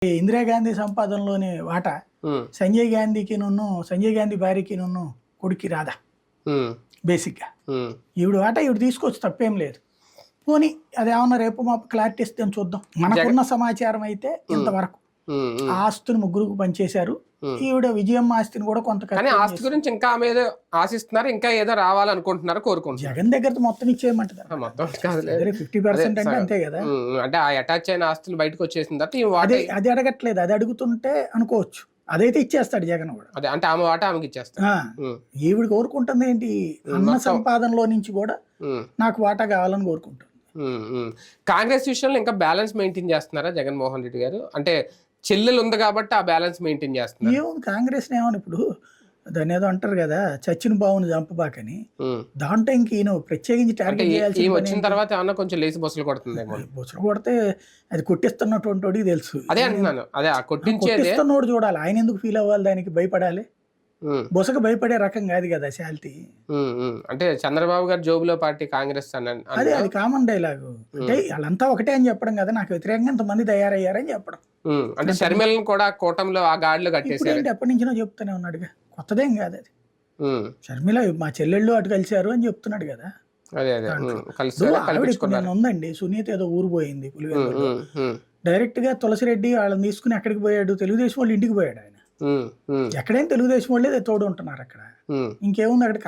ఇందిరాగాంధీ సంపాదనలోని వాటా సంజయ్ గాంధీ భార్యకి కొడుక్కి రాదా బేసిక్గా. ఈవిడ వాటా ఈవిడ తీసుకోవచ్చు, తప్పేం లేదు. పోనీ అదేమన్నా రేపు మాపు క్లారిటీ ఇస్తే చూద్దాం. మనకున్న సమాచారం అయితే ఇంతవరకు ఆ ఆస్తుని ముగ్గురికి పనిచేశారు. ఈవిడ విజయమ్మ ఆస్తిని కూడా కొంత ఆస్తి గురించి ఇంకా ఆమె ఏదో ఆశిస్తున్నారు, ఇంకా ఏదో రావాలనుకుంటున్నారు, కోరుకుంటున్నారు. జగన్ దగ్గర మొత్తం ఇచ్చేయమంటారు. మొత్తం కాదు, 50% అంటే అంతే కదా. అంటే ఆ అటాచ్ అయిన ఆస్తులు బయటకు వచ్చేసిన తర్వాత అది అడగట్లేదు, అది అడుగుతుంటే అనుకోవచ్చు. అదైతే ఇచ్చేస్తాడు జగన్ కూడా. అదే అంటే ఆమె వాటా ఆమెకి ఇచ్చేస్తాడు. ఈవిడ కోరుకుంటుంది ఏంటి, అన్న సంపాదనలో నుంచి కూడా నాకు వాటా కావాలని కోరుకుంటుంది. కాంగ్రెస్ విషయంలో ఇంకా బ్యాలెన్స్ మెయింటైన్ చేస్తున్నారా జగన్మోహన్ రెడ్డి గారు? అంటే చెల్లెలు ఉంది కాబట్టి ఆ బ్యాలెన్స్ మెయింటైన్ చేస్తున్నారు. ఏముంది కాంగ్రెస్ ఏమని, ఇప్పుడు దాన్ని ఏదో అంటారు కదా, చచ్చిన బావుని చంపబాకని. దాంట్లో ఇంక ఈయన ప్రత్యేకించి టార్గెట్ చేయాల్సి వచ్చిన తర్వాత ఏమన్నా కొంచెం లేచి బొసలు కొడుతుంది. బొసలు కొడితే అది కొట్టిస్తున్నటువంటి వాడికి తెలుసు. అదే అంటున్నాను, అదే కొట్టిస్తున్నోడు చూడాలి. ఆయన ఎందుకు ఫీల్ అవ్వాలి, దానికి భయపడాలి? బొసకు భయపడే రకం కాదు కదా శాలిటీ. అంటే చంద్రబాబు గారు జోబులో పార్టీ కాంగ్రెస్ అదే, అది కామన్ డైలాగ్. అంటే వాళ్ళంతా ఒకటే అని చెప్పడం కదా, నాకు వ్యతిరేకంగా ఇంతమంది తయారయ్యారని చెప్పడం. అంటే షర్మిలను కూడా కూటమిలో ఆ గాడిలో కట్టేసారు. ఎప్పటి నుంచినో చెప్తూనే ఉన్నాడుగా, కొత్తదేం కాదు అది. షర్మిల మా చెల్లెళ్ళు అటు కలిశారు అని చెప్తున్నాడు కదా. ఉందండి, సునీత ఏదో ఊరు పోయింది పులివెందులో, డైరెక్ట్ గా తులసిరెడ్డి వాళ్ళని తీసుకుని ఎక్కడికి పోయాడు, తెలుగుదేశం వాళ్ళు ఇంటికి పోయాడు ఆయన. ఎక్కడైనా తెలుగుదేశం వాళ్ళే తోడు ఉంటున్నారు అక్కడ. ఇంకేముంది అక్కడ.